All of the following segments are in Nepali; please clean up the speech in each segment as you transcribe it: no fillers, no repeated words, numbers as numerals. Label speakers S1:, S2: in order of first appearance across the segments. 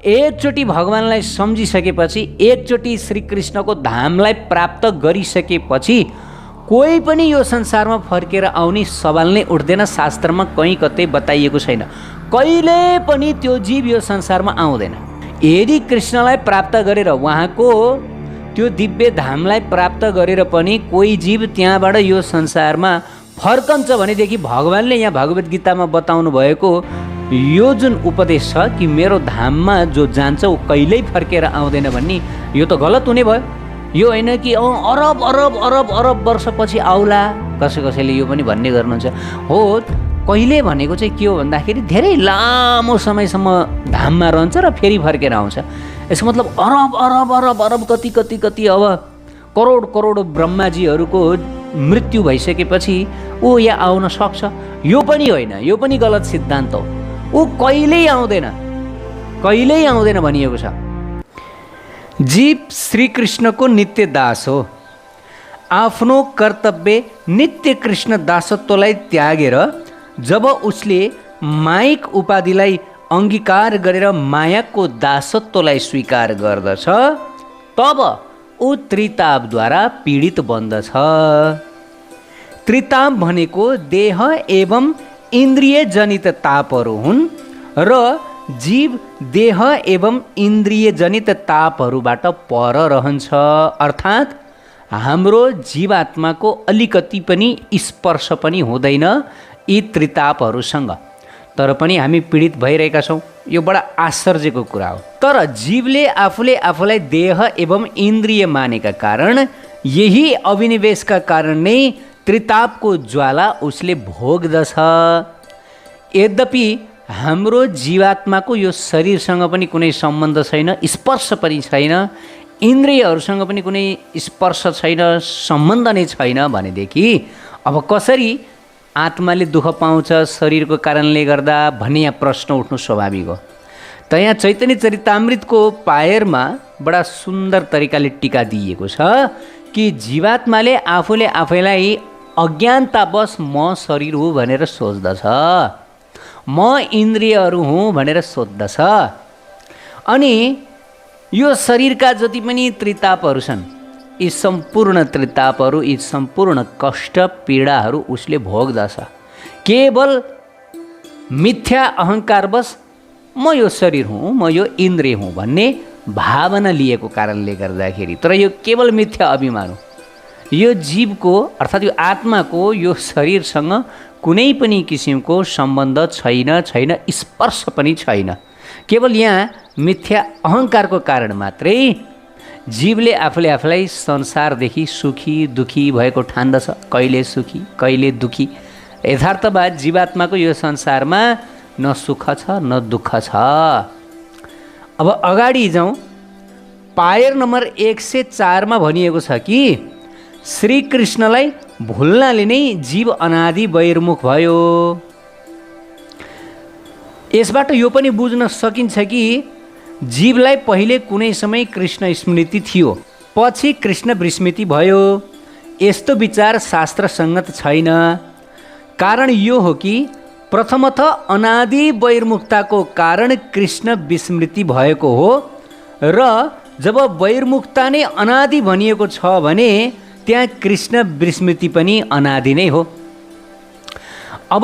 S1: एकचोटि भगवानलाई सम्झिसकेपछि, एकचोटि श्रीकृष्णको धामलाई प्राप्त गरिसकेपछि कोही पनि यो संसारमा फर्केर आउने सवाल नै उठ्दैन। शास्त्रमा कहीँ कतै बताइएको छैन, कहिले पनि त्यो जीव यो संसारमा आउँदैन। यदि कृष्णलाई प्राप्त गरेर, उहाँको त्यो दिव्य धामलाई प्राप्त गरेर पनि कोही जीव त्यहाँबाट यो संसारमा फर्कन्छ भनेदेखि भगवानले यहाँ भगवत गीतामा बताउनु भएको यो जुन उपदेश छ कि मेरो धाममा जो जान्छ ऊ कहिल्यै फर्केर आउँदैन भन्ने, यो त गलत हुने भयो। यो होइन कि अरब अरब अरब अरब वर्षपछि आउला, कसैले यो पनि भन्ने गर्नुहुन्छ हो। कहिले भनेको चाहिँ के हो भन्दाखेरि धेरै लामो समयसम्म धाममा रहन्छ र फेरि फर्केर आउँछ। यसको मतलब अरब अरब अरब अरब कति कति कति अब करोड करोड ब्रह्माजीहरूको मृत्यु भइसकेपछि ऊ यहाँ आउन सक्छ, यो पनि होइन, यो पनि गलत सिद्धान्त हो। ऊ कहिल्यै आउँदैन, कहिल्यै आउँदैन भनिएको छ। जीव श्रीकृष्णको नित्य दास हो। आफ्नो कर्तव्य नित्य कृष्ण दासत्वलाई त्यागेर जब उसले माइक उपाधिलाई अङ्गीकार गरेर मायाको दासत्वलाई स्वीकार गर्दछ तब ऊ त्रितापद्वारा पीडित बन्दछ। त्रिताप भनेको देह एवं इन्द्रिय जनित तापहरू हुन् र जीव देह एवं इन्द्रिय जनित तापहरूबाट पर रहन्छ। अर्थात् हाम्रो जीवात्माको अलिकति पनि स्पर्श पनि हुँदैन यी त्रितापहरूसँग, तर पनि हामी पीडित भइरहेका छौँ। यो बडा आश्चर्यको कुरा हो। तर जीवले आफूले आफूलाई देह एवं इन्द्रिय मानेका कारण, यही अभिनिवेशका कारण नै त्रितापको ज्वाला उसले भोग्दछ। यद्यपि हाम्रो जीवात्माको यो शरीरसँग पनि कुनै सम्बन्ध छैन, स्पर्श पनि छैन, इन्द्रियहरूसँग पनि कुनै स्पर्श छैन, सम्बन्ध नै छैन भनेदेखि अब कसरी आत्माले दुःख पाउँछ शरीरको कारणले गर्दा भन्ने यहाँ प्रश्न उठ्नु स्वाभाविक हो। त यहाँ चैतन्य चरितामृतको पायरमा बडा सुन्दर तरिकाले टीका दिइएको छ कि जीवात्माले आफूले आफैलाई अज्ञानतावश म शरीर हो भनेर सोच्दछ, म इन्द्रियहरू हुँ भनेर सोच्दछ। अनि यो शरीरका जति पनि त्रितापहरू छन्, यी सम्पूर्ण त्रितापहरू, यी सम्पूर्ण कष्ट पीडाहरू उसले भोग्दछ। केवल मिथ्या अहङ्कारवश म यो शरीर हुँ, म यो इन्द्रिय हुँ भन्ने भावना लिएको कारणले गर्दाखेरि। तर यो केवल मिथ्या अभिमान हो। यो जीवको अर्थात् यो आत्माको यो शरीरसँग कुनै पनि किसिमको सम्बन्ध छैन, स्पर्श पनि छैन। केवल यहाँ मिथ्या अहङ्कारको कारण मात्रै जीवले आफूले आफूलाई संसारदेखि सुखी दुखी भएको ठान्दछ, कहिले सुखी कहिले दुखी। यथार्थवाद जीवात्माको यो संसारमा न सुख छ न दुःख छ। अब अगाडि जाउँ। पायर नम्बर 104 मा भनिएको छ कि श्रीकृष्णलाई भुल्नाले नै जीव अनादि बहिर्मुख भयो। यसबाट यो पनि बुझ्न सकिन्छ कि जीवलाई पहिले कुनै समय कृष्ण स्मृति थियो, पछि कृष्ण विस्मृति भयो। यस्तो विचार शास्त्र सङ्गत छैन। कारण यो हो कि प्रथमतः अनादि बहिर्मुखताको कारण कृष्ण विस्मृति भएको हो र जब बहिर्मुखता नै अनादि भनिएको छ भने त्यहाँ कृष्ण विस्मृति पनि अनादि नै हो। अब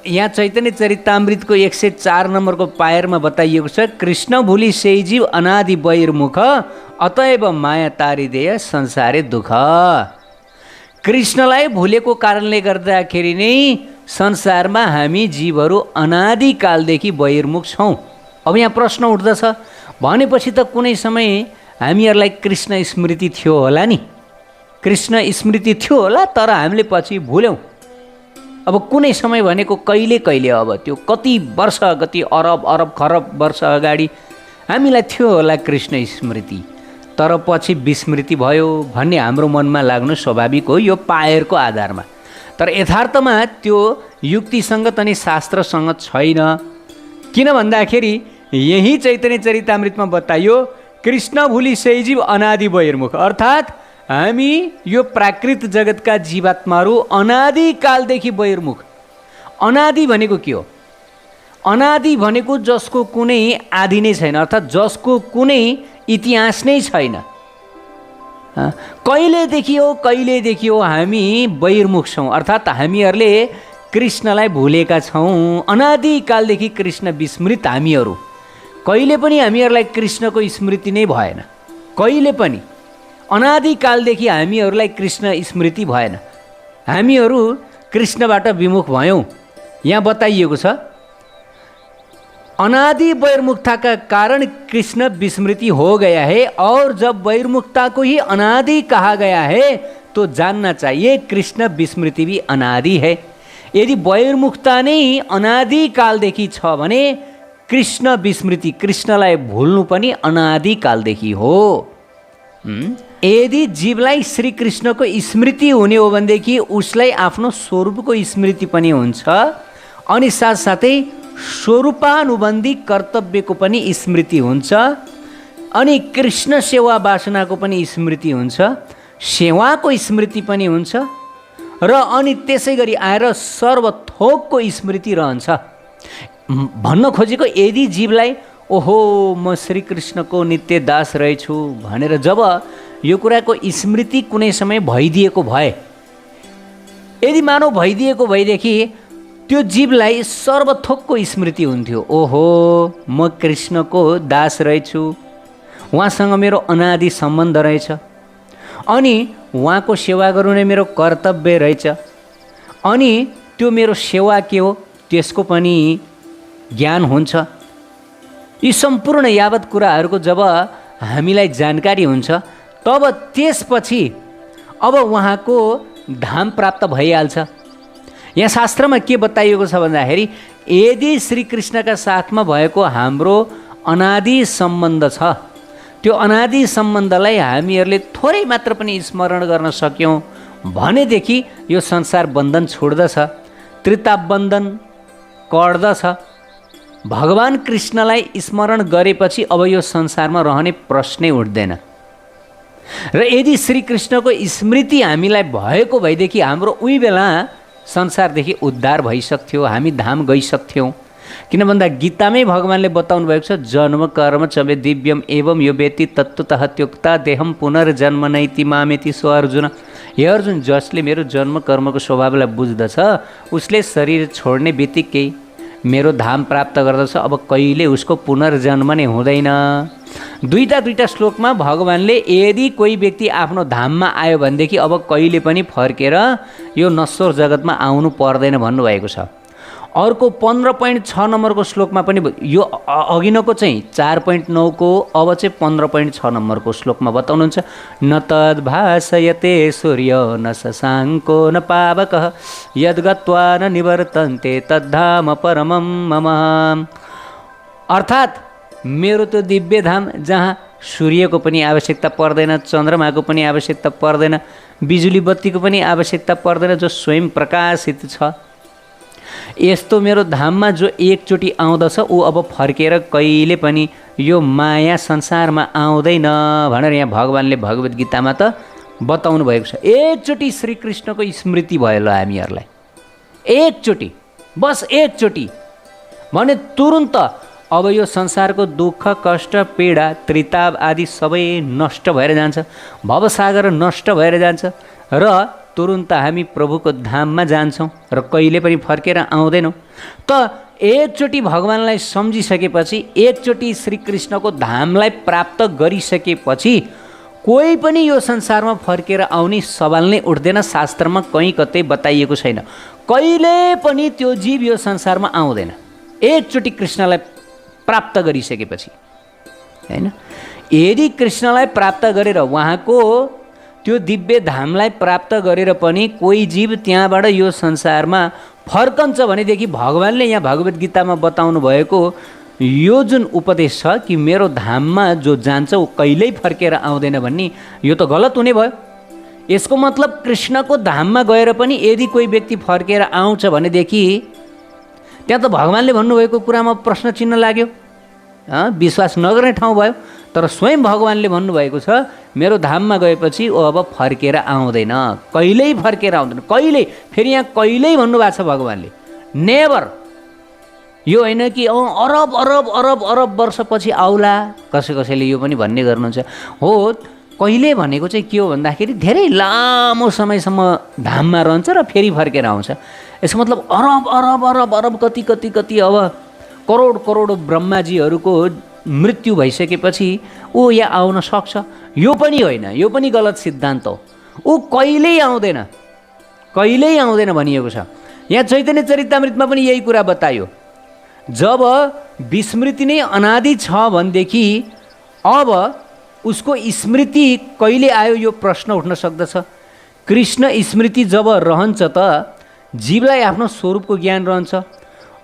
S1: यहाँ चैतन्य चरितामृतको 104 नम्बरको पायरमा बताइएको छ, कृष्ण भुली सेही जीव अनादि बहिर्मुख अतएव माया तारिदेय संसारे दुःख। कृष्णलाई भुलेको कारणले गर्दाखेरि नै संसारमा हामी जीवहरू अनादिकालदेखि बहिर्मुख छौँ। अब यहाँ प्रश्न उठ्दछ, भनेपछि त कुनै समय हामीहरूलाई कृष्ण स्मृति थियो होला नि, कृष्ण स्मृति थियो होला, तर हामीले पछि भुल्यौँ। अब कुनै समय भनेको कहिले कहिले, अब त्यो कति वर्ष, कति अरब अरब खरब वर्ष अगाडि हामीलाई थियो होला कृष्ण स्मृति, तर पछि विस्मृति भयो भन्ने हाम्रो मनमा लाग्नु स्वाभाविक हो यो पायरको आधारमा। तर यथार्थमा त्यो युक्तिसङ्गत अनि शास्त्रसङ्गत छैन। किन भन्दाखेरि यही चैतन्य चरितामृतमा बताइयो, कृष्ण भुली सही जीव अनादि बहिर्मुख। अर्थात् हामी यो प्राकृत जगतका जीवात्माहरू अनादिकालदेखि बहिर्मुख। अनादि भनेको के हो? अनादि भनेको जसको कुनै आदि नै छैन, अर्थात् जसको कुनै इतिहास नै छैन। कहिलेदेखि हो हामी बहिर्मुख छौँ, अर्थात् हामीहरूले कृष्णलाई भुलेका छौँ। अनादिकालदेखि कृष्ण विस्मृत हामीहरू, कहिले पनि हामीहरूलाई कृष्णको स्मृति नै भएन। कहिले पनि अनादिकालदेखि हामीहरूलाई कृष्ण स्मृति भएन। हामीहरू कृष्णबाट विमुख भयौँ। यहाँ बताइएको छ, अनादि बहिर्मुखता का कारण कृष्ण विस्मृति हो गया है, और जब बहिर्मुखता को ही अनादि कहा गया है तो जानना चाहिए कृष्ण विस्मृति भी अनादि है। यदि बहिर्मुखता नै अनादिकालदेखि छ भने कृष्ण विस्मृति, कृष्णलाई भुल्नु पनि अनादिकालदेखि हो। यदि जीवलाई श्री कृष्णको स्मृति हुने हो भनेदेखि उसलाई आफ्नो स्वरूपको स्मृति पनि हुन्छ, अनि साथसाथै स्वरूपानुबन्धी कर्तव्यको पनि स्मृति हुन्छ, अनि कृष्ण सेवा वासनाको पनि स्मृति हुन्छ, सेवाको स्मृति पनि हुन्छ, र अनि त्यसै गरी आएर सर्वथोकको स्मृति रहन्छ। भन्न खोजेको, यदि जीवलाई ओहो म श्रीकृष्णको नित्य दास रहेछु भनेर जब यो कुराको स्मृति कुनै समय भइदिएको भए, यदि मानव भइदिएको भएदेखि त्यो जीवलाई सर्वथोकको स्मृति हुन्थ्यो। ओहो म कृष्णको दास रहेछु, उहाँसँग मेरो अनादि सम्बन्ध रहेछ, अनि उहाँको सेवा गर्नु नै मेरो कर्तव्य रहेछ, अनि त्यो मेरो सेवा के हो त्यसको पनि ज्ञान हुन्छ। यी सम्पूर्ण यावत कुराहरूको जब हामीलाई जानकारी हुन्छ, तब त्यसपछि अब उहाँको धाम प्राप्त भइहाल्छ। यहाँ शास्त्रमा के बताइएको छ भन्दाखेरि, यदि श्रीकृष्णका साथमा भएको हाम्रो अनादि सम्बन्ध छ, त्यो अनादि सम्बन्धलाई हामीहरूले थोरै मात्र पनि स्मरण गर्न सक्यौँ भनेदेखि यो संसार बन्धन छोड्दछ, त्रितापबन्धन कट्दछ। भगवान कृष्णलाई स्मरण गरेपछि अब यो संसारमा रहने प्रश्नै उठ्दैन। र यदि श्रीकृष्णको स्मृति हामीलाई भएको भएदेखि हाम्रो उही बेला संसारदेखि उद्धार भइसक्थ्यो, हामी धाम गइसक्थ्यौँ। किन भन्दा गीतामै भगवानले बताउनु भएको छ, जन्म कर्म च मे दिव्यम एवं यो वेति तत्त्वतः त्युक्ता देहम पुनर्जन्म नैति मामेति सो अर्जुन। हे अर्जुन, जसले मेरो जन्म कर्मको स्वभावलाई बुझ्दछ उसले शरीर छोड्ने बित्तिकै मेरो धाम प्राप्त गर्दछ, अब कहिले उसको पुनर्जन्म नै हुँदैन। दुईटा श्लोकमा भगवानले यदि कोही व्यक्ति आफ्नो धाममा आयो भनेदेखि अब कहिले पनि फर्केर यो नश्वर जगतमा आउनु पर्दैन भन्नुभएको छ। अर्को 15.6 नम्बरको श्लोकमा पनि यो अघिनको चाहिँ 4.9 को अब चाहिँ 15.6 नम्बरको श्लोकमा बताउनुहुन्छ, न तद्भासयते सूर्य न शशाङ्को न पावकः यद्गत्वा न निवर्तन्ते तद्धाम परमं मम। अर्थात् मेरो त्यो दिव्य धाम जहाँ सूर्यको पनि आवश्यकता पर्दैन, चन्द्रमाको पनि आवश्यकता पर्दैन, बिजुली बत्तीको पनि आवश्यकता पर्दैन, जो स्वयं प्रकाशित छ, यस्तो मेरो धाममा जो एकचोटि आउँदछ ऊ अब फर्केर कहिले पनि यो माया संसारमा आउँदैन भनेर यहाँ भगवानले भगवत गीतामा त बताउनु भएको छ। एकचोटि श्रीकृष्णको स्मृति भयो ल हामीहरूलाई, एकचोटि, बस एकचोटि भने तुरुन्त अब यो संसारको दुःख कष्ट पीडा त्रिताप आदि सबै नष्ट भएर जान्छ, भवसागर नष्ट भएर जान्छ, र तुरुन्त हामी प्रभुको धाममा जान्छौँ र कहिले पनि फर्केर आउँदैनौँ। त एकचोटि भगवानलाई सम्झिसकेपछि, एकचोटि श्रीकृष्णको धामलाई प्राप्त गरिसकेपछि कोही पनि यो संसारमा फर्केर आउने सवाल नै उठ्दैन। शास्त्रमा कहीँ कतै बताइएको छैन, कहिले पनि त्यो जीव यो संसारमा आउँदैन एकचोटि कृष्णलाई प्राप्त गरिसकेपछि, हैन। यदि कृष्णलाई प्राप्त गरेर उहाँको त्यो दिव्य धामलाई प्राप्त गरेर पनि कोही जीव त्यहाँबाट यो संसारमा फर्कन्छ भनेदेखि भगवानले यहाँ भगवत गीतामा बताउनु भएको यो जुन उपदेश छ कि मेरो धाममा जो जान्छ ऊ कहिल्यै फर्केर आउँदैन भन्ने, यो त गलत हुने भयो। यसको मतलब कृष्णको धाममा गएर पनि यदि कोही व्यक्ति फर्केर आउँछ भनेदेखि त्यहाँ त भगवानले भन्नुभएको कुरामा प्रश्न चिन्ह लाग्यो, विश्वास नगर्ने ठाउँ भयो। तर स्वयं भगवानले भन्नुभएको छ मेरो धाममा गएपछि ऊ अब फर्केर आउँदैन, कहिल्यै फर्केर आउँदैन, कहिल्यै। फेरि यहाँ कहिल्यै भन्नुभएको छ भगवानले, नेभर, यो होइन कि अरब अरब अरब अरब वर्षपछि आउला, कसैले यो पनि भन्ने गर्नुहुन्छ। हो, कहिले भनेको चाहिँ के हो भन्दाखेरि धेरै लामो समयसम्म धाममा रहन्छ र फेरि फर्केर आउँछ। यसको मतलब अरब अरब अरब अरब कति कति कति अब करोड करोड ब्रह्माजीहरूको मृत्यु भइसकेपछि ऊ यहाँ आउन सक्छ। यो पनि होइन, यो पनि गलत सिद्धान्त हो। ऊ कहिल्यै आउँदैन, कहिल्यै आउँदैन भनिएको छ। यहाँ चैतन्य चरितामृतमा पनि यही कुरा बतायो। जब विस्मृति नै अनादि छ भनेदेखि अब उसको स्मृति कहिले आयो यो प्रश्न उठ्न सक्दछ। कृष्ण स्मृति जब रहन्छ त जीवलाई आफ्नो स्वरूपको ज्ञान रहन्छ,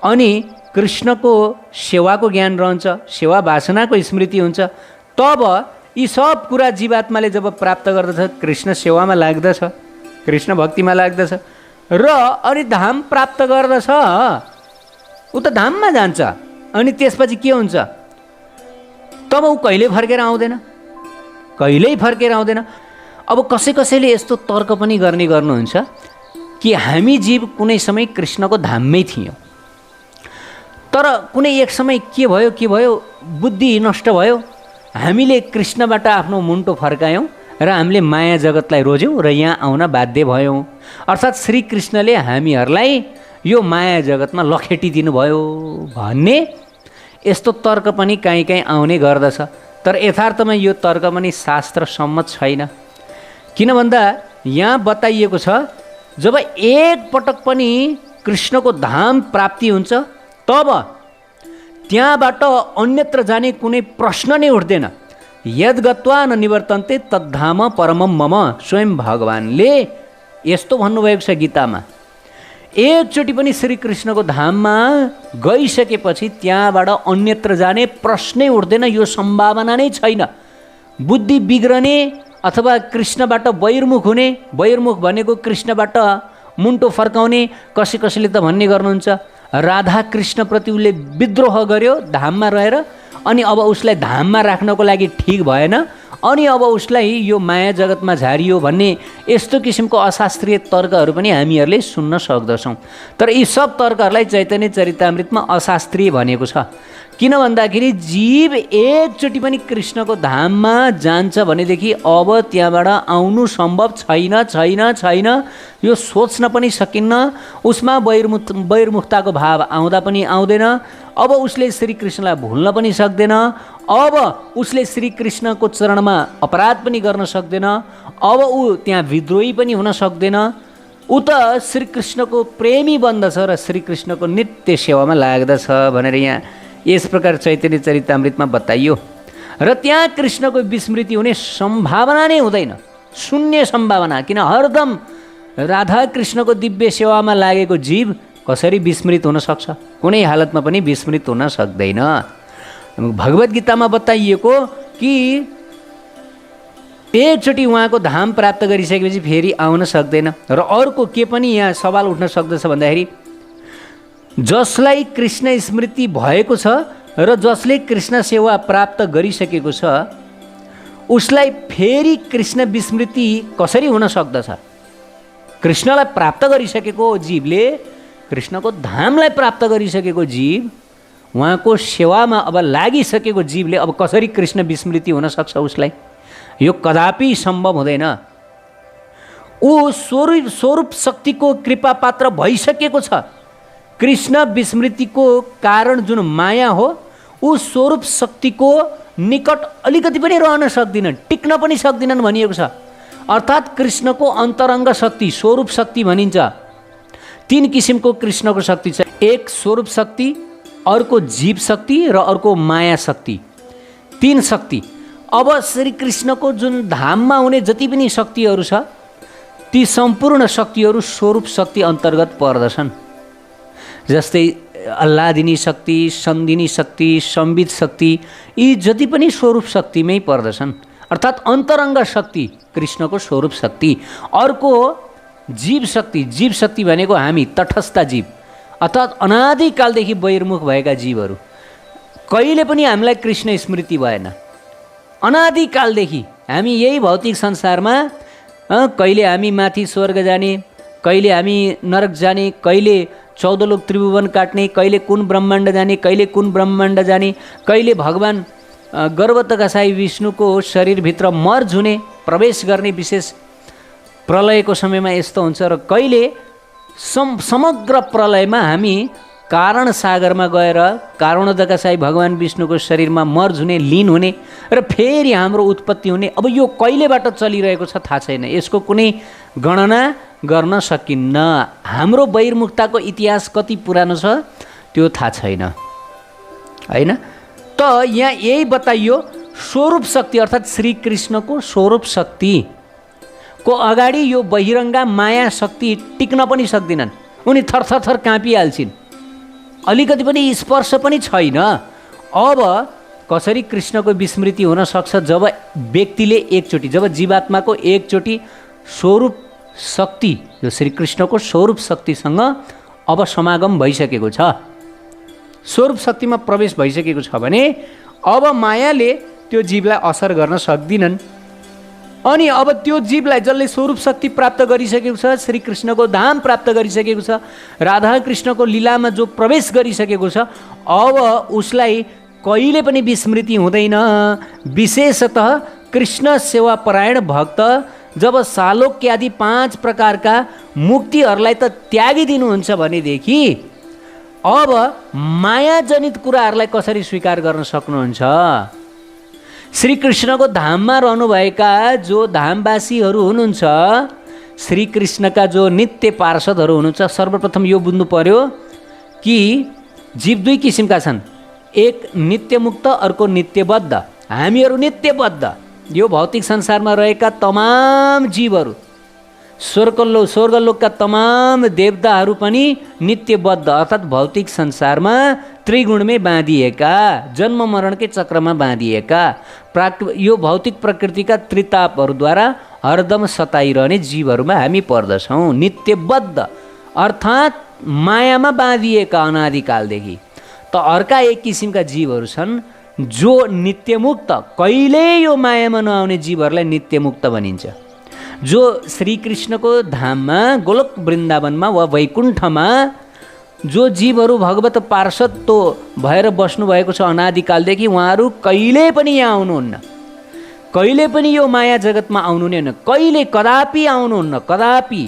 S1: अनि कृष्णको सेवाको ज्ञान रहन्छ, सेवा वासनाको स्मृति हुन्छ। तब यी सब कुरा जीवात्माले जब प्राप्त गर्दछ, कृष्ण सेवामा लाग्दछ, कृष्ण भक्तिमा लाग्दछ र अनि धाम प्राप्त गर्दछ, ऊ त धाममा जान्छ। अनि त्यसपछि के हुन्छ? तब ऊ कहिले फर्केर आउँदैन, कहिल्यै फर्केर आउँदैन। अब कसैले यस्तो तर्क पनि गर्नुहुन्छ कि हामी जीव कुनै समय कृष्णको धाममै थियौँ, तर कुनै एक समय के भयो बुद्धि नष्ट भयो, हामीले कृष्णबाट आफ्नो मुन्टो फर्कायौँ र हामीले माया जगतलाई रोज्यौँ र यहाँ आउन बाध्य भयौँ। अर्थात् श्रीकृष्णले हामीहरूलाई यो माया जगतमा लखेटिदिनु भयो भन्ने यस्तो तर्क पनि काहीँ आउने गर्दछ। तर यथार्थमा यो तर्क पनि शास्त्र सम्मत छैन। किन भन्दा यहाँ बताइएको छ, जब एक पटक पनि कृष्णको धाम प्राप्ति हुन्छ तब त्यहाँबाट अन्यत्र जाने कुनै प्रश्न नै उठ्दैन। यद गत्वा न निवर्तन्ते तद्धाम परमम मम, स्वयं भगवानले यस्तो भन्नुभएको छ गीतामा। एकचोटि पनि श्रीकृष्णको धाममा गइसकेपछि त्यहाँबाट अन्यत्र जाने प्रश्नै उठ्दैन, यो सम्भावना नै छैन। बुद्धि बिग्रने अथवा कृष्णबाट बहिर्मुख हुने, बहिर्मुख भनेको कृष्णबाट मुन्टो फर्काउने। कसैले त भन्ने गर्नुहुन्छ राधा कृष्णप्रति उसले विद्रोह गर्यो धाममा रहेर, अनि अब उसलाई धाममा राख्नको लागि ठिक भएन, अनि अब उसलाई यो माया जगतमा झारियो भन्ने यस्तो किसिमको अशास्त्रीय तर्कहरू पनि हामीहरूले सुन्न सक्दछौँ। तर यी सब तर्कहरूलाई चैतन्य चरितामृतमा अशास्त्रीय भनेको छ। किन भन्दाखेरि जीव एकचोटि पनि कृष्णको धाममा जान्छ भनेदेखि अब त्यहाँबाट आउनु सम्भव छैन छैन छैन, यो सोच्न पनि सकिन्न। उसमा बहिर्मुखताको भाव आउँदा पनि आउँदैन। अब उसले श्रीकृष्णलाई भुल्न पनि सक्दैन। अब उसले श्रीकृष्णको चरणमा अपराध पनि गर्न सक्दैन। अब ऊ त्यहाँ विद्रोही पनि हुन सक्दैन। ऊ त श्रीकृष्णको प्रेमी बन्दछ र श्रीकृष्णको नित्य सेवामा लाग्दछ भनेर यहाँ यस प्रकार चैतन्य चरितामृतमा बताइयो। र त्यहाँ कृष्णको विस्मृति हुने सम्भावना नै हुँदैन, शून्य सम्भावना। किन हरदम राधा कृष्णको दिव्य सेवामा लागेको जीव कसरी विस्मृत हुन सक्छ? कुनै हालतमा पनि विस्मृत हुन सक्दैन। भगवत गीतामा बताइएको कि एकचोटि उहाँको धाम प्राप्त गरिसकेपछि फेरि आउन सक्दैन। र अर्को के पनि यहाँ सवाल उठ्न सक्दछ भन्दाखेरि, जसलाई कृष्ण स्मृति भएको छ र जसले कृष्ण सेवा प्राप्त गरिसकेको छ, उसलाई फेरि कृष्ण विस्मृति कसरी हुन सक्दछ? कृष्णलाई प्राप्त गरिसकेको जीवले, कृष्णको धामलाई प्राप्त गरिसकेको जीव, उहाँको सेवामा अब लागिसकेको जीवले अब कसरी कृष्ण विस्मृति हुन सक्छ उसलाई? यो कदापि सम्भव हुँदैन। ऊ स्वरूप शक्तिको कृपा पात्र भइसकेको छ। कृष्ण विस्मृतिको कारण जुन माया हो, ऊ स्वरूप शक्तिको निकट अलिकति पनि रहन सक्दिनन्, टिक्न पनि सक्दिनन् भनिएको छ। अर्थात् कृष्णको अन्तरङ्ग शक्ति स्वरूप शक्ति भनिन्छ। तीन किसिमको कृष्णको शक्ति छ, एक स्वरूप शक्ति, अर्को जीव शक्ति र अर्को माया शक्ति। तीन शक्ति। अब श्रीकृष्णको जुन धाममा हुने जति पनि शक्तिहरू छ, ती सम्पूर्ण शक्तिहरू स्वरूप शक्ति अन्तर्गत पर्दछन्। जस्तै आह्लादिनी शक्ति, सन्धिनी शक्ति, संवित शक्ति, यी जति पनि स्वरूप शक्तिमै पर्दछन्। अर्थात् अन्तरङ्ग शक्ति कृष्णको स्वरूप शक्ति। अर्को जीव शक्ति। जीव शक्ति भनेको हामी तटस्थ जीव, अर्थात् अनादिकालदेखि बहिर्मुख भएका जीवहरू। कहिले पनि हामीलाई कृष्ण स्मृति भएन। अनादिकालदेखि हामी यही भौतिक संसारमा कहिले हामी माथि स्वर्ग जाने, कहिले हामी नरक जाने, कहिले 14 लोक त्रिभुवन काट्ने, कहिले कुन ब्रह्माण्ड जाने, कहिले कुन ब्रह्माण्ड जाने, कहिले भगवान गर्भतका साई विष्णुको शरीरभित्र मर्ज हुने, प्रवेश गर्ने विशेष प्रलयको समयमा यस्तो हुन्छ, र कहिले समग्र प्रलयमा हामी कारण सागरमा गएर कारणोदका साई भगवान विष्णुको शरीरमा मर्ज हुने, लीन हुने र फेरि हाम्रो उत्पत्ति हुने। अब यो कहिलेबाट चलिरहेको छ थाहा छैन, यसको कुनै गणना गर्न सकिन्न। हाम्रो बहिर्मुखताको इतिहास कति पुरानो छ त्यो थाहा छैन, होइन? त यहाँ यही बताइयो, स्वरूप शक्ति अर्थात् श्रीकृष्णको स्वरूप शक्तिको अगाडि यो बहिरङ्गा माया शक्ति टिक्न पनि सक्दिनन्। उनी थरथर काँपिहाल्छिन्, अलिकति पनि स्पर्श पनि छैन। अब कसरी कृष्णको विस्मृति हुन सक्छ? जब व्यक्तिले एकचोटि, जब जीवात्माको एकचोटि स्वरूप शक्ति, यो श्रीकृष्णको स्वरूप शक्तिसँग अब समागम भइसकेको छ, स्वरूप शक्तिमा प्रवेश भइसकेको छ भने अब मायाले त्यो जीवलाई असर गर्न सक्दिनन्। अनि अब त्यो जीवलाई जसले स्वरूप शक्ति प्राप्त गरिसकेको छ, श्रीकृष्णको धाम प्राप्त गरिसकेको छ, राधा कृष्णको लीलामा जो प्रवेश गरिसकेको छ, अब उसलाई कहिले पनि विस्मृति हुँदैन। विशेषतः कृष्ण सेवापरायण भक्त जब सालोक्य आदि 5 प्रकारका मुक्तिहरूलाई त त्यागिदिनुहुन्छ भनेदेखि अब मायाजनित कुराहरूलाई कसरी स्वीकार गर्न सक्नुहुन्छ? श्रीकृष्णको धाममा रहनुभएका जो धामवासीहरू हुनुहुन्छ, श्रीकृष्णका जो नित्य पार्षदहरू हुनुहुन्छ, सर्वप्रथम यो बुझ्नु पर्यो कि जीव 2 किसिमका छन्, एक नित्यमुक्त, अर्को नित्यबद्ध। हामीहरू नित्यबद्ध, यो भौतिक संसारमा रहेका तमाम जीवहरू, स्वर्गलोकका तमाम देवताहरू पनि नित्यबद्ध अर्थात् भौतिक संसारमा त्रिगुणमै बाँधिएका, जन्म मरणकै चक्रमा बाँधिएका, यो भौतिक प्रकृतिका त्रितापहरूद्वारा हरदम सताइरहने जीवहरूमा हामी पर्दछौँ। नित्यबद्ध अर्थात् मायामा बाँधिएका अनादिकालदेखि। त अर्का एक किसिमका जीवहरू छन् जो नित्यमुक्त, कहिल्यै यो मायामा नआउने जीवहरूलाई नित्यमुक्त भनिन्छ। जो श्रीकृष्णको धाममा, गोलोक वृन्दावनमा वा वैकुण्ठमा जो जीवहरू भगवत पार्षद भएर बस्नुभएको छ अनादिकालदेखि, उहाँहरू कहिले पनि यहाँ आउनुहुन्न, कहिले पनि यो माया जगतमा आउनु नै होइन, कहिले कदापि आउनुहुन्न, कदापि।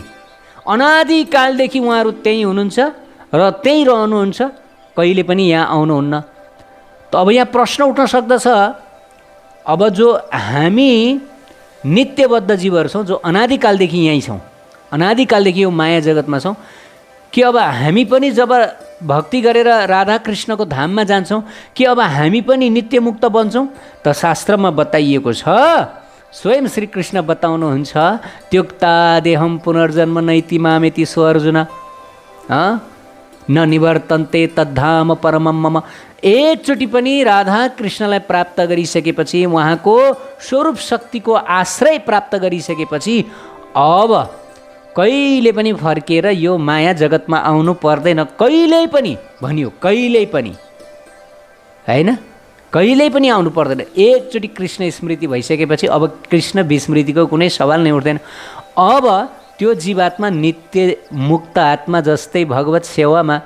S1: अनादिकालदेखि उहाँहरू त्यहीँ हुनुहुन्छ र त्यहीँ रहनुहुन्छ, कहिले पनि यहाँ आउनुहुन्न। त अब यहाँ प्रश्न उठ्न सक्दछ, अब जो हामी नित्यबद्ध जीवहरू छौँ, जो अनादिकालदेखि यहीँ छौँ, अनादिकालदेखि यो माया जगतमा छौँ, कि अब हामी पनि जब भक्ति गरेर राधा कृष्णको धाममा जान्छौँ कि अब हामी पनि नित्यमुक्त बन्छौँ? त शास्त्रमा बताइएको छ, स्वयं श्रीकृष्ण बताउनुहुन्छ, त्योक्ता देहम पुनर्जन्म नैति मामेति सो अर्जुन न निवर्तन्ते तद्धाम परमम मम। एकचोटि पनि राधा कृष्णलाई प्राप्त गरिसकेपछि, उहाँको स्वरूप शक्तिको आश्रय प्राप्त गरिसकेपछि अब कहिले पनि फर्केर यो माया जगतमा आउनु पर्दैन, कहिल्यै पनि भनियो, कहिल्यै पनि, होइन, कहिल्यै पनि आउनु पर्दैन। एकचोटि कृष्ण स्मृति भइसकेपछि अब कृष्ण विस्मृतिको कुनै सवाल नै उठ्दैन। अब त्यो जीवात्मा नित्य मुक्त आत्मा जस्तै भगवत सेवामा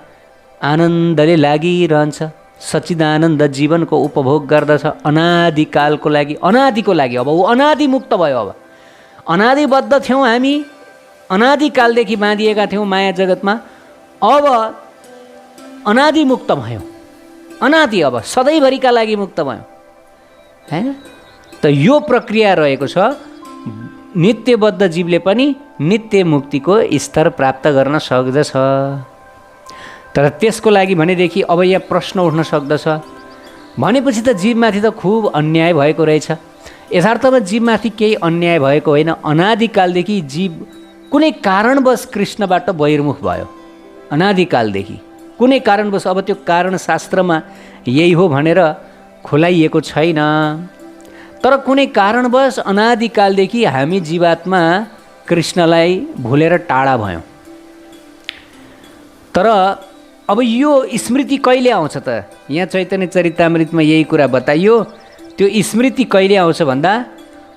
S1: आनन्दले लागिरहन्छ, सच्चिदानन्द जीवनको उपभोग गर्दछ अनादिकालको लागि, अनादिको लागि। अब ऊ अनादिमुक्त भयो, अब अनादिबद्ध थियौँ हामी, अनादिकालदेखि बाँधिएका थियौँ माया जगतमा, अब अनादिमुक्त भयौँ, अनादि, अब सधैँभरिका लागि मुक्त भयौँ, होइन? त यो प्रक्रिया रहेको छ। नित्यबद्ध जीवले पनि नित्य मुक्तिको स्तर प्राप्त गर्न सक्दछ। तर त्यसको लागि भनेदेखि अब यहाँ प्रश्न उठ्न सक्दछ, भनेपछि त जीवमाथि त खुब अन्याय भएको रहेछ। यथार्थमा जीवमाथि केही अन्याय भएको होइन, अनादिकालदेखि जीव कुनै कारणवश कृष्णबाट बहिर्मुख भयो, अनादिकालदेखि कुनै कारणवश। अब त्यो कारण शास्त्रमा यही हो भनेर खुलाइएको छैन, तर कुनै कारणवश अनादिकालदेखि हामी जीवात्मा कृष्णलाई भुलेर टाढा भयौँ। तर अब यो स्मृति कहिले आउँछ त? यहाँ चैतन्य चरितामृतमा यही कुरा बताइयो। त्यो स्मृति कहिले आउँछ भन्दा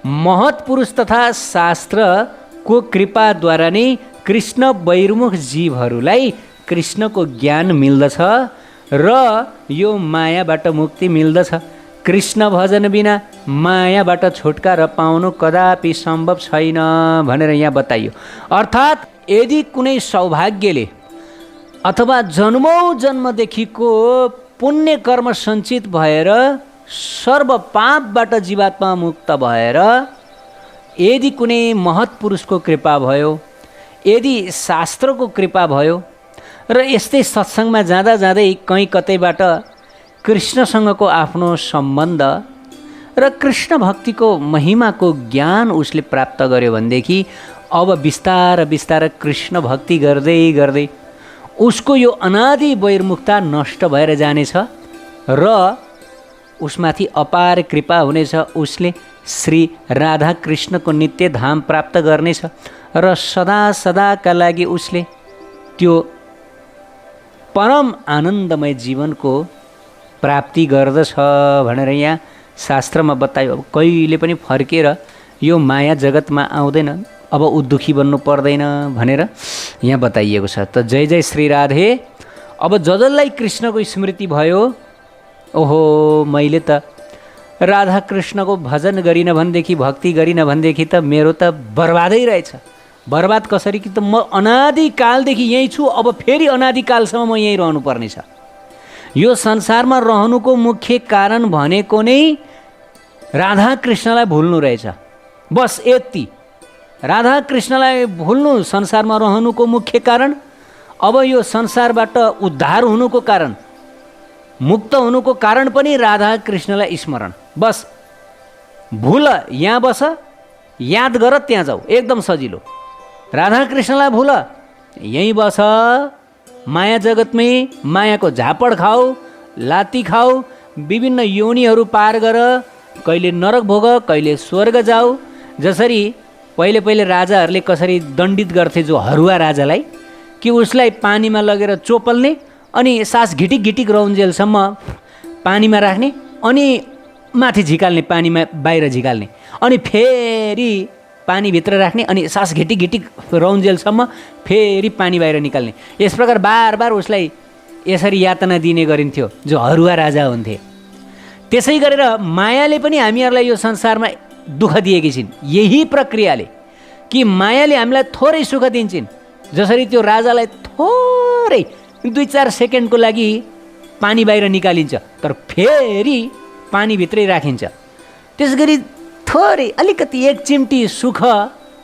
S1: महत्पुरुष तथा शास्त्रको कृपाद्वारा नै कृष्ण बहिर्मुख जीवहरूलाई कृष्णको ज्ञान मिल्दछ र यो मायाबाट मुक्ति मिल्दछ। कृष्ण भजन बिना मायाबाट छुटकारा पाउनु कदापि सम्भव छैन भनेर यहाँ बताइयो। अर्थात् यदि कुनै सौभाग्यले अथवा जन्मौँ जन्मदेखिको पुण्य कर्म सञ्चित भएर सर्व पापबाट जीवात्मा मुक्त भएर यदि कुनै महत् पुरुषको कृपा भयो, यदि शास्त्रको कृपा भयो र यस्तै सत्सङ्गमा जाँदा जाँदै कहीँ कतैबाट कृष्णसँगको आफ्नो सम्बन्ध र कृष्ण भक्तिको महिमाको ज्ञान उसले प्राप्त गर्यो भनेदेखि अब बिस्तार बिस्तार कृष्ण भक्ति गर्दै गर्दै उसको यो अनादि बहिर्मुखता नष्ट भएर जानेछ र उसमाथि अपार कृपा हुनेछ। उसले श्री राधा कृष्णको नित्य धाम प्राप्त गर्नेछ र सदा सदाका लागि उसले त्यो परम आनन्दमय जीवनको प्राप्ति गर्दछ भनेर यहाँ शास्त्रमा बतायो। अब कहिले पनि फर्केर यो माया जगतमा आउँदैन, अब ऊ दुखी बन्नु पर्दैन भनेर यहाँ बताइएको छ। त जय जय श्री राधे। अब जसलाई कृष्णको स्मृति भयो, ओहो मैले त राधा कृष्णको भजन गरिनँ भनेदेखि, भक्ति गरिनँ भनेदेखि त मेरो त बर्बादै रहेछ। बर्बाद कसरी कि त म अनादिकालदेखि यहीँ छु, अब फेरि अनादिकालसम्म म यहीँ रहनुपर्ने छ। यो संसारमा रहनुको मुख्य कारण भनेको नै राधा कृष्णलाई भुल्नु रहेछ। बस यति, राधा कृष्णलाई भुल्नु संसारमा रहनुको मुख्य कारण। अब यो संसारबाट उद्धार हुनुको कारण, मुक्त हुनुको कारण पनि राधा कृष्णलाई स्मरण। बस भुल यहाँ बस, याद गर त्यहाँ जाऊ, एकदम सजिलो। राधा कृष्णलाई भुल यहीँ बस, माया जगतमै मायाको झापड खाऊ, लाती खाऊ, विभिन्न योनिहरू पार गर, कहिले नरक भोग, कहिले स्वर्ग जाऊ। जसरी पहिले पहिले राजाहरूले कसरी दण्डित गर्थे जो हरुवा राजालाई, कि उसलाई पानीमा लगेर चोपल्ने अनि सास घिटिक घिटिक रहन्जेलसम्म पानीमा राख्ने अनि माथि झिकाल्ने, पानीमा बाहिर झिकाल्ने, अनि फेरि पानीभित्र राख्ने अनि सास घिटिक घिटिक रहन्जेलसम्म फेरि पानी बाहिर निकाल्ने। यस प्रकार बार बार उसलाई यसरी यातना दिने गरिन्थ्यो जो हरुवा राजा हुन्थे। त्यसै गरेर मायाले पनि हामीहरूलाई यो संसारमा दुःख दिएकी छिन्। यही प्रक्रियाले कि मायाले हामीलाई थोरै सुख दिन्छन्। जसरी त्यो राजालाई थोरै 2-4 सेकेन्डको लागि पानी बाहिर निकालिन्छ तर फेरि पानीभित्रै राखिन्छ, त्यस गरी थोरै अलिकति एक चिम्टी सुख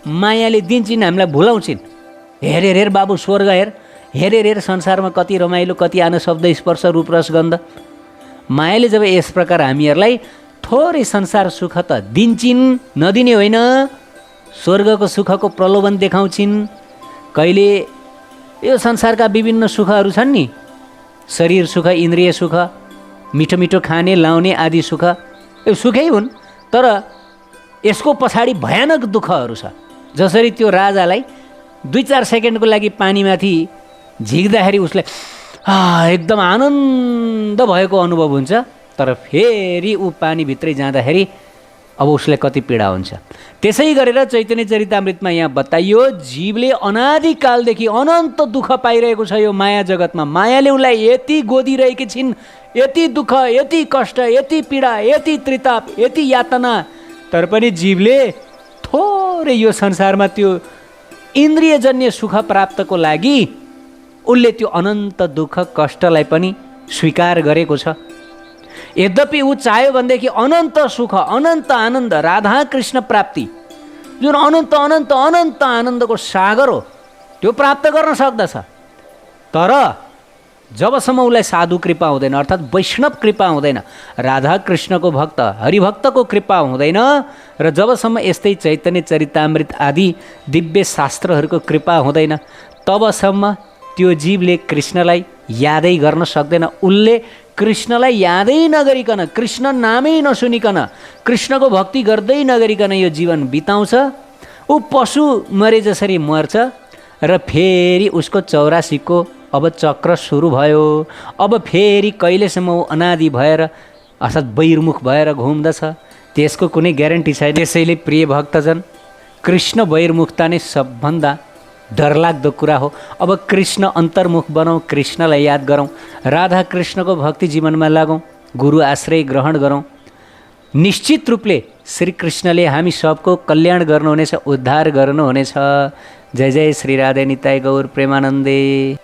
S1: मायाले दिन्छन्, हामीलाई भुलाउँछिन्। हेर हेर बाबु स्वर्ग हेर, हेर हेर संसारमा कति रमाइलो, कति आन शब्द स्पर्श रूप रस गन्ध। मायाले जब यस प्रकार हामीहरूलाई थोरै संसार सुख त दिन्छन्, नदिने होइन, स्वर्गको सुखको प्रलोभन देखाउँछिन्। कहिले यो संसारका विभिन्न सुखहरू छन् नि, शरीर सुख, इन्द्रिय सुख, मिठो मिठो खाने लाउने आदि सुख, यो सुखै हुन्, तर यसको पछाडि भयानक दुःखहरू छ। जसरी त्यो राजालाई 2-4 सेकेन्डको लागि पानीमाथि झिक्दाखेरि उसलाई एकदम आनन्द भएको अनुभव हुन्छ, तर फेरि ऊ पानीभित्रै जाँदाखेरि अब उसलाई कति पीडा हुन्छ। त्यसै गरेर चैतन्य चरितामृतमा यहाँ बताइयो, जीवले अनादिकालदेखि अनन्त दुःख पाइरहेको छ यो माया जगतमा। मायाले उसलाई यति गोदिरहेकी छिन्, यति दुःख, यति कष्ट, यति पीडा, यति त्रिताप, यति यातना, तर पनि जीवले थोरै यो संसारमा त्यो इन्द्रियजन्य सुख प्राप्तको लागि उसले त्यो अनन्त दुःख कष्टलाई पनि स्वीकार गरेको छ। यद्यपि ऊ चाह्यो भनेदेखि अनन्त सुख, अनन्त आनन्द, राधा कृष्ण प्राप्ति, जुन अनन्त अनन्त अनन्त आनन्दको सागर हो, त्यो प्राप्त गर्न सक्दछ। तर जबसम्म उसलाई साधु कृपा हुँदैन, अर्थात् वैष्णव कृपा हुँदैन, राधा कृष्णको भक्त हरिभक्तको कृपा हुँदैन, र जबसम्म यस्तै चैतन्य चरितामृत आदि दिव्य शास्त्रहरूको कृपा हुँदैन, तबसम्म त्यो जीवले कृष्णलाई यादै गर्न सक्दैन। उसले कृष्णलाई यादै नगरिकन, कृष्ण नामै नसुनिकन, कृष्णको भक्ति गर्दै नगरिकन यो जीवन बिताउँछ। ऊ पशु मरे जसरी मर्छ र फेरि उसको 84 अब चक्र सुरु भयो। अब फेरि कहिलेसम्म ऊ अनादि भएर अर्थात् बहिर्मुख भएर घुम्दछ त्यसको कुनै ग्यारेन्टी छैन। त्यसैले प्रिय भक्तजन, कृष्ण बहिर्मुखता नै सबभन्दा डरलाग्दो कुरा हो। अब कृष्ण अन्तर्मुख बनौँ, कृष्णलाई याद गरौँ, राधा कृष्णको भक्ति जीवनमा लागौँ, गुरु आश्रय ग्रहण गरौँ। निश्चित रूपले श्री कृष्णले हामी सबको कल्याण गर्नुहुनेछ, उद्धार गर्नुहुनेछ। जय जय श्री राधे निताई गौर प्रेमानन्दे।